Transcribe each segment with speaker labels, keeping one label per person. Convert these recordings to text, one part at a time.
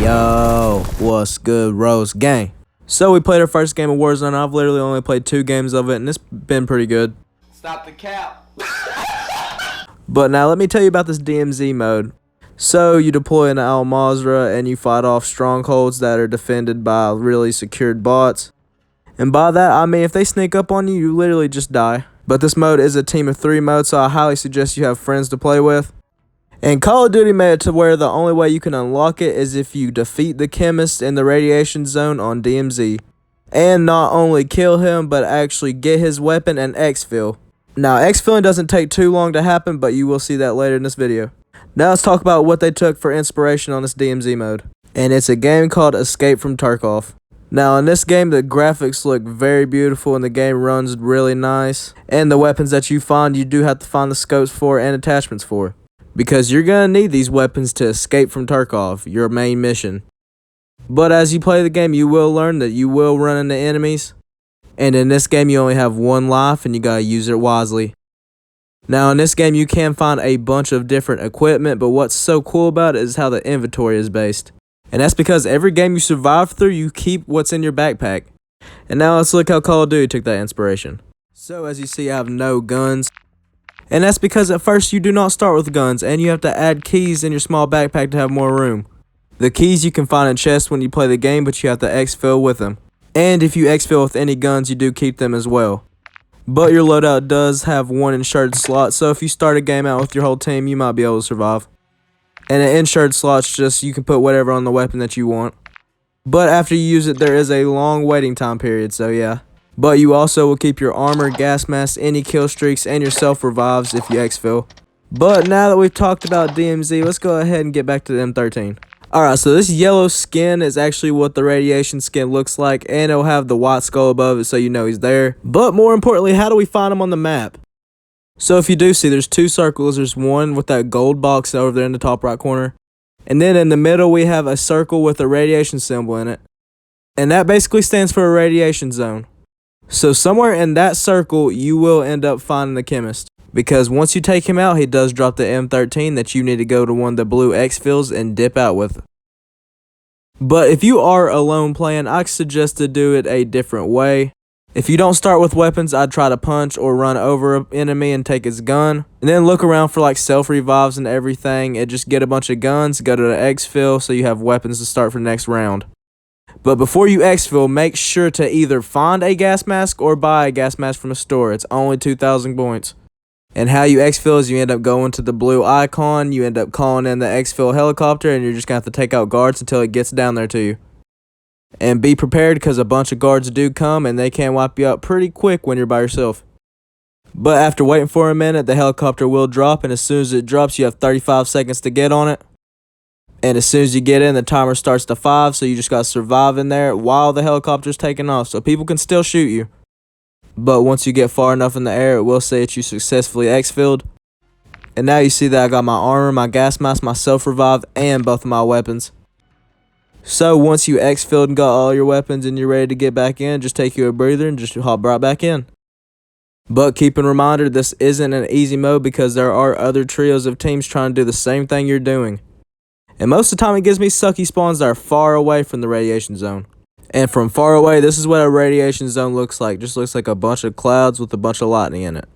Speaker 1: Yo, what's good, Rose Gang? So we played our first game of Warzone. I've literally only played 2 games of it, and it's been pretty good.
Speaker 2: Stop the cap.
Speaker 1: But now let me tell you about this DMZ mode. So you deploy an Al Mazrah and you fight off strongholds that are defended by really secured bots. And by that I mean if they sneak up on you, you literally just die. But this mode is a team of 3 mode, so I highly suggest you have friends to play with. And Call of Duty made it to where the only way you can unlock it is if you defeat the chemist in the radiation zone on DMZ. And not only kill him, but actually get his weapon and exfil. Now, exfilling doesn't take too long to happen, but you will see that later in this video. Now let's talk about what they took for inspiration on this DMZ mode. And it's a game called Escape from Tarkov. Now in this game, the graphics look very beautiful and the game runs really nice. And the weapons that you find, you do have to find the scopes for and attachments for. Because you're going to need these weapons to escape from Tarkov, your main mission. But as you play the game, you will learn that you will run into enemies. And in this game, you only have 1 life and you got to use it wisely. Now in this game, you can find a bunch of different equipment, but what's so cool about it is how the inventory is based. And that's because every game you survive through, you keep what's in your backpack. And now let's look how Call of Duty took that inspiration. So as you see, I have no guns. And that's because at first you do not start with guns, and you have to add keys in your small backpack to have more room. The keys you can find in chests when you play the game, but you have to exfil with them. And if you exfil with any guns, you do keep them as well. But your loadout does have 1 insured slot, so if you start a game out with your whole team, you might be able to survive. And an insured slot's just you can put whatever on the weapon that you want. But after you use it, there is a long waiting time period, so yeah. But you also will keep your armor, gas mask, any kill streaks, and your self-revives if you exfil. But now that we've talked about DMZ, let's go ahead and get back to the M13. Alright, so this yellow skin is actually what the radiation skin looks like, and it'll have the white skull above it so you know he's there. But more importantly, how do we find him on the map? So if you do see, there's 2 circles. There's one with that gold box over there in the top right corner. And then in the middle, we have a circle with a radiation symbol in it. And that basically stands for a radiation zone. So somewhere in that circle, you will end up finding the chemist. Because once you take him out, he does drop the M13 that you need to go to one of the blue exfils and dip out with. But if you are alone playing, I suggest to do it a different way. If you don't start with weapons, I'd try to punch or run over an enemy and take his gun. And then look around for like self-revives and everything and just get a bunch of guns, go to the exfil so you have weapons to start for the next round. But before you exfil, make sure to either find a gas mask or buy a gas mask from a store. It's only 2,000 points. And how you exfil is you end up going to the blue icon, you end up calling in the exfil helicopter, and you're just going to have to take out guards until it gets down there to you. And be prepared because a bunch of guards do come and they can wipe you out pretty quick when you're by yourself. But after waiting for a minute, the helicopter will drop, and as soon as it drops, you have 35 seconds to get on it. And as soon as you get in, the timer starts to 5, so you just gotta survive in there while the helicopter's taking off, so people can still shoot you. But once you get far enough in the air, it will say that you successfully exfilled. And now you see that I got my armor, my gas mask, my self-revive, and both of my weapons. So once you exfilled and got all your weapons and you're ready to get back in, just take you a breather and just hop right back in. But keep in reminder, this isn't an easy mode because there are other trios of teams trying to do the same thing you're doing. And most of the time it gives me sucky spawns that are far away from the radiation zone. And from far away, this is what a radiation zone looks like. Just looks like a bunch of clouds with a bunch of lightning in it.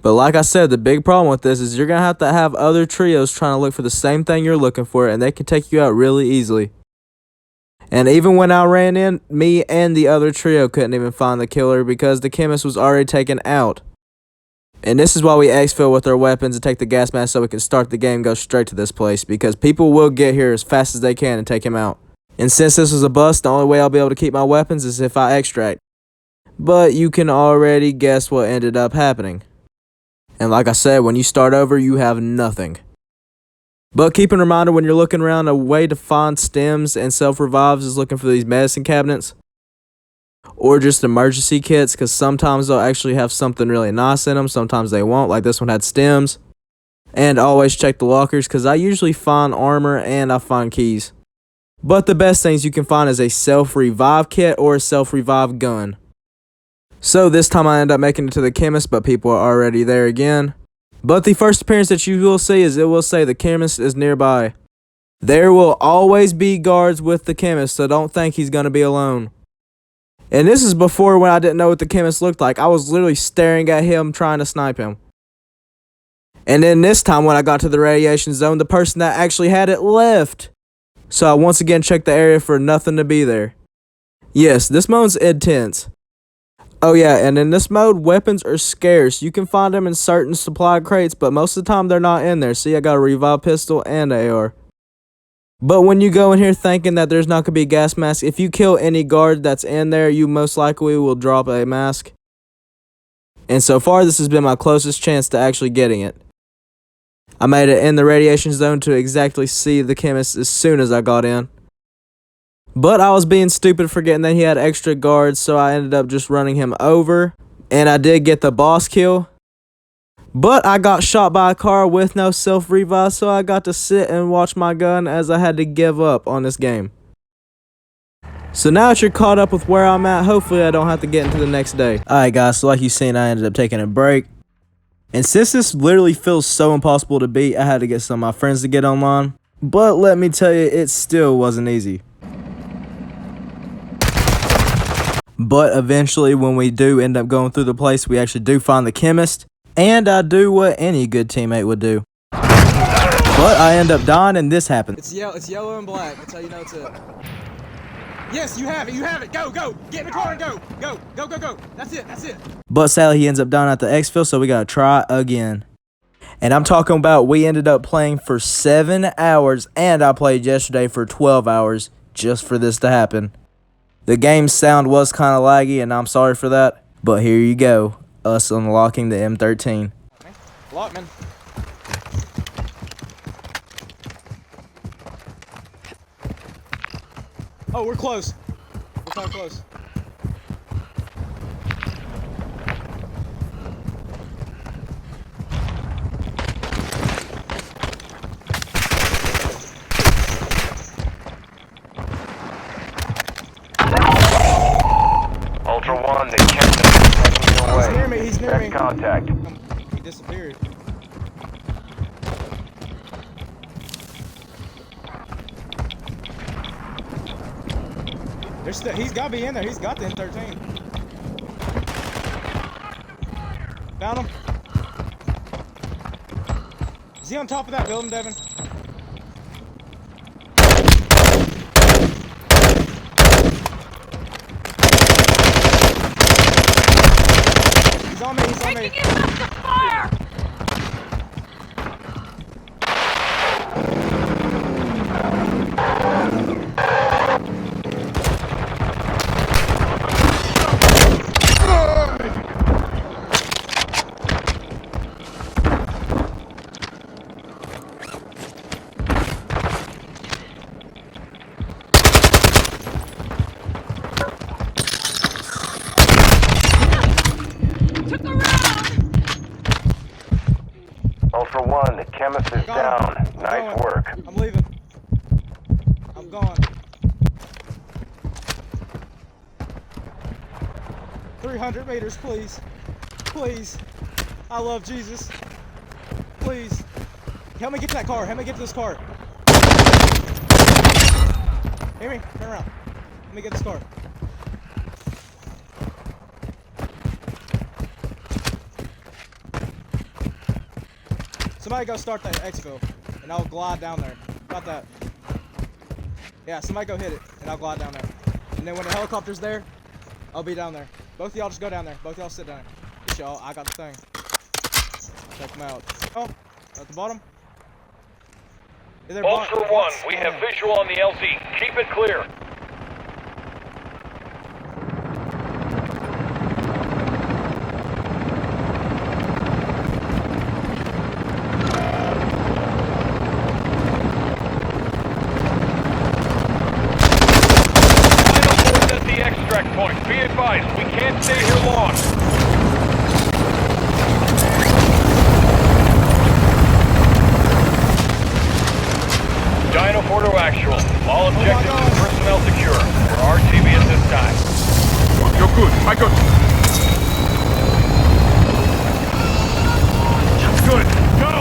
Speaker 1: But like I said, the big problem with this is you're going to have other trios trying to look for the same thing you're looking for, and they can take you out really easily. And even when I ran in, me and the other trio couldn't even find the killer because the chemist was already taken out. And this is why we exfil with our weapons and take the gas mask so we can start the game and go straight to this place. Because people will get here as fast as they can and take him out. And since this was a bust, the only way I'll be able to keep my weapons is if I extract. But you can already guess what ended up happening. And like I said, when you start over, you have nothing. But keep in reminder when you're looking around, a way to find stems and self-revives is looking for these medicine cabinets. Or just emergency kits, because sometimes they'll actually have something really nice in them, sometimes they won't, like this one had stems. And always check the lockers, because I usually find armor and I find keys. But the best things you can find is a self-revive kit or a self-revive gun. So this time I end up making it to the chemist, but people are already there again. But the first appearance that you will see is it will say the chemist is nearby. There will always be guards with the chemist, so don't think he's going to be alone. And this is before when I didn't know what the chemist looked like. I was literally staring at him trying to snipe him. And then this time when I got to the radiation zone, the person that actually had it left. So I once again checked the area for nothing to be there. Yes, this mode's intense. Oh yeah, and in this mode, weapons are scarce. You can find them in certain supply crates, but most of the time they're not in there. See, I got a revive pistol and an AR. But when you go in here thinking that there's not going to be a gas mask, if you kill any guard that's in there, you most likely will drop a mask. And so far, this has been my closest chance to actually getting it. I made it in the radiation zone to exactly see the chemist as soon as I got in. But I was being stupid forgetting that he had extra guards, so I ended up just running him over. And I did get the boss kill. But I got shot by a car with no self-revive, so I got to sit and watch my gun as I had to give up on this game. So now that you're caught up with where I'm at, hopefully I don't have to get into the next day. Alright guys, so like you've seen, I ended up taking a break. And since this literally feels so impossible to beat, I had to get some of my friends to get online. But let me tell you, it still wasn't easy. But eventually, when we do end up going through the place, we actually do find the chemist. And I do what any good teammate would do. But I end up dying and this happened.
Speaker 2: It's yellow and black. That's how you know it's it. Yes, you have it. You have it. Go, go. Get in the car and go. Go, go, go, go. That's it. That's it.
Speaker 1: But sadly, he ends up dying at the exfil, so we gotta try again. And I'm talking about we ended up playing for 7 hours, and I played yesterday for 12 hours just for this to happen. The game's sound was kind of laggy, and I'm sorry for that. But here you go. Us unlocking the M13.
Speaker 2: Lockman. Oh, we're close. We're kind of close.
Speaker 3: Ultra One, they kept them away.
Speaker 2: He's near me. He's near me.
Speaker 3: Contact.
Speaker 2: He disappeared. He's got to be in there. He's got the M13. Found him. Is he on top of that building, Devin? He's on me. He's on me.
Speaker 4: Taking him to fire!
Speaker 3: Ultra One, the chemist is down. Nice work.
Speaker 2: I'm leaving. I'm gone. 300 meters, please. Please. I love Jesus. Please. Help me get to that car. Help me get to this car. Hear me? Turn around. Let me get this car. Somebody go start that exfil, and I'll glide down there. Got that. Yeah, somebody go hit it, and I'll glide down there. And then when the helicopter's there, I'll be down there. Both of y'all just go down there. Both of y'all sit down there. Yes, y'all, I got the thing. Check them out. Oh, at the bottom.
Speaker 5: Ultra One, we have visual on the LZ. Keep it clear. Point. Be advised, we can't stay here long. Dino 4 to actual. All objectives and personnel secure. We're RTB at this time.
Speaker 6: You're good. I got you. Good. Go!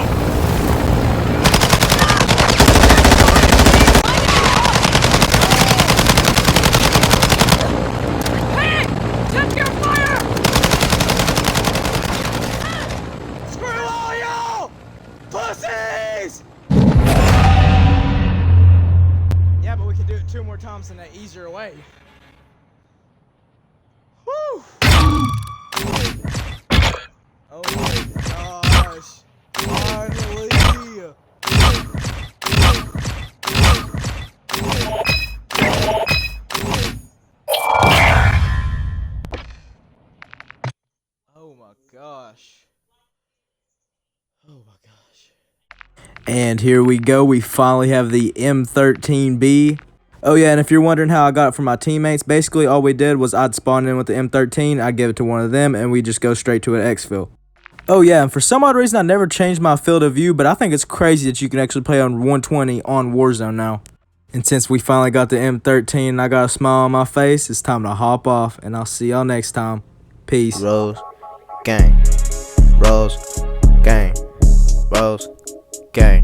Speaker 2: 2 more times in an easier way. Whew. Oh my gosh. Finally. Oh my gosh. Oh my gosh.
Speaker 1: And here we go. We finally have the M13B. Oh yeah, and if you're wondering how I got it from my teammates, basically all we did was I'd spawn in with the M13, I'd give it to one of them, and we just go straight to an exfil. Oh yeah, and for some odd reason I never changed my field of view, but I think it's crazy that you can actually play on 120 on Warzone now. And since we finally got the M13 and I got a smile on my face, it's time to hop off, and I'll see y'all next time. Peace.
Speaker 4: Rose, gang. Rose, gang. Rose, gang.